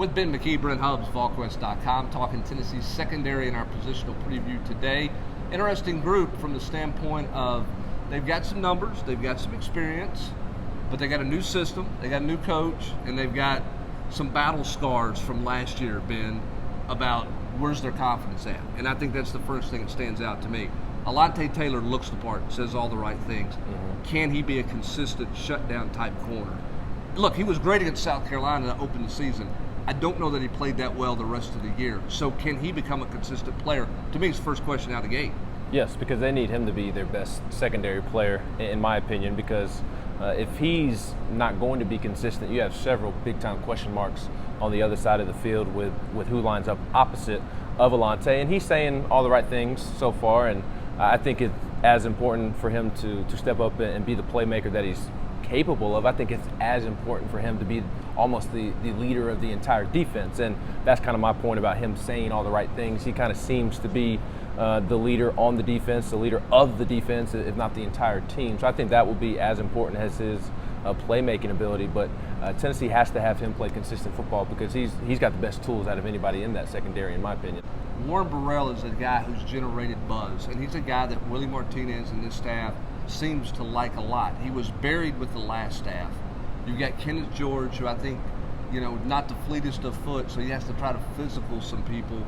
With Ben McKee, Brent Hubbs, VolQuest.com, talking Tennessee's secondary in our positional preview today. Interesting group from the standpoint of they've got some numbers, they've got some experience, but they got a new system, they got a new coach, and they've got some battle scars from last year, Ben, about where's their confidence at. And I think that's the first thing that stands out to me. Alontae Taylor looks the part, says all the right things. Mm-hmm. Can he be a consistent shutdown type corner? Look, he was great against South Carolina to open the season. I don't know that he played that well the rest of the year. So can he become a consistent player? To me, it's the first question out of the gate. Yes, because they need him to be their best secondary player, in my opinion, because if he's not going to be consistent, you have several big-time question marks on the other side of the field with who lines up opposite of Alontae. And he's saying all the right things so far, and I think it's as important for him to step up and be the playmaker that he's capable of. I think it's as important for him to be almost the leader of the entire defense, and that's kind of my point about him saying all the right things. He kind of seems to be the leader on the defense, the leader of the defense, if not the entire team. So I think that will be as important as his playmaking ability. But Tennessee has to have him play consistent football because he's got the best tools out of anybody in that secondary, in my opinion. Warren Burrell is a guy who's generated buzz, and he's a guy that Willie Martinez and this staff seems to like a lot. He was buried with the last staff. You've got Kenneth George, who I think, not the fleetest of foot, so he has to try to physical some people.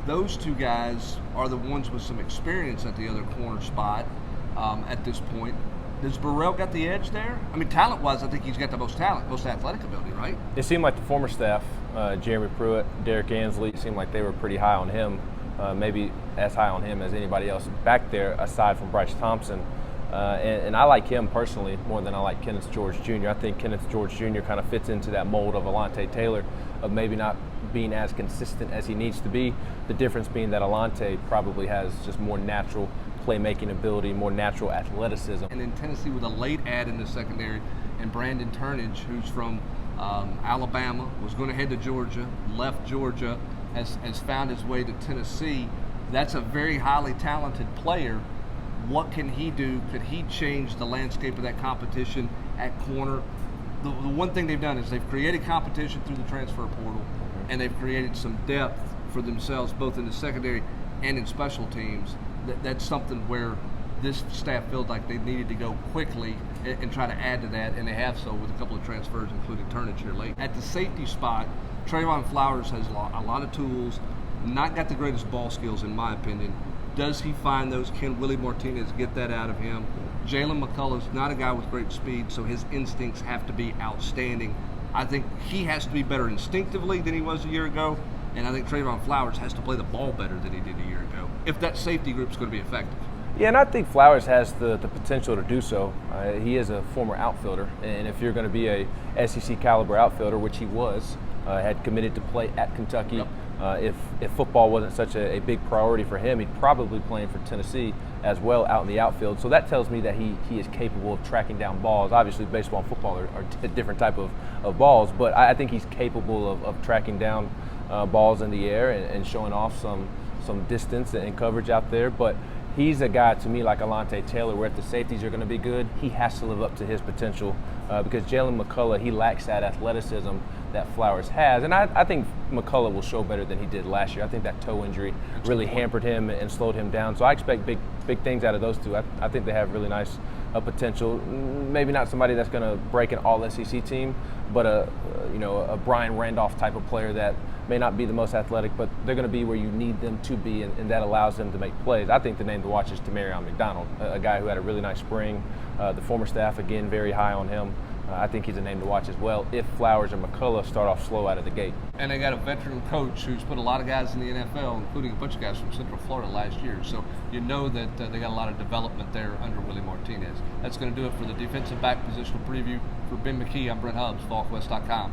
Those two guys are the ones with some experience at the other corner spot at this point. Does Burrell got the edge there? I mean, talent-wise, I think he's got the most talent, most athletic ability, right? It seemed like the former staff, Jeremy Pruitt, Derek Ansley, it seemed like they were pretty high on him, maybe as high on him as anybody else back there, aside from Bryce Thompson. And I like him personally more than I like Kenneth George Jr. I think Kenneth George Jr. kind of fits into that mold of Alontae Taylor, of maybe not being as consistent as he needs to be. The difference being that Alontae probably has just more natural playmaking ability, more natural athleticism. And in Tennessee with a late add in the secondary, and Brandon Turnage, who's from Alabama, was going to head to Georgia, left Georgia, has found his way to Tennessee. That's a very highly talented player. What can he do? Could he change the landscape of that competition at corner? The one thing they've done is they've created competition through the transfer portal, and they've created some depth for themselves, both in the secondary and in special teams. That's something where this staff felt like they needed to go quickly and try to add to that, and they have so with a couple of transfers, including Turnage here late. At the safety spot, Trayvon Flowers has a lot of tools, not got the greatest ball skills in my opinion. Does he find those? Can Willie Martinez get that out of him? Jalen McCullough's not a guy with great speed, so his instincts have to be outstanding. I think he has to be better instinctively than he was a year ago, and I think Trayvon Flowers has to play the ball better than he did a year ago, if that safety group's going to be effective. Yeah, and I think Flowers has the potential to do so. He is a former outfielder, and if you're going to be a SEC caliber outfielder, which he was, had committed to play at Kentucky. Yep. If football wasn't such a big priority for him, he'd probably be playing for Tennessee as well out in the outfield. So that tells me that he is capable of tracking down balls. Obviously, baseball and football are a different type of balls, but I think he's capable of tracking down balls in the air and showing off some distance and coverage out there. But he's a guy, to me, like Alontae Taylor, where if the safeties are going to be good, he has to live up to his potential because Jalen McCullough, he lacks that athleticism that Flowers has. And I think McCullough will show better than he did last year. I think that toe injury really hampered him and slowed him down. So I expect big things out of those two. I think they have really nice potential. Maybe not somebody that's going to break an all-SEC team, but a Brian Randolph type of player that may not be the most athletic, but they're going to be where you need them to be, and that allows them to make plays. I think the name to watch is Tamarion McDonald, a guy who had a really nice spring. The former staff, again, very high on him. I think he's a name to watch as well if Flowers and McCullough start off slow out of the gate. And they got a veteran coach who's put a lot of guys in the NFL, including a bunch of guys from Central Florida last year. So you know that they got a lot of development there under Willie Martinez. That's going to do it for the defensive back positional preview. For Ben McKee, I'm Brent Hubbs, VolQuest.com.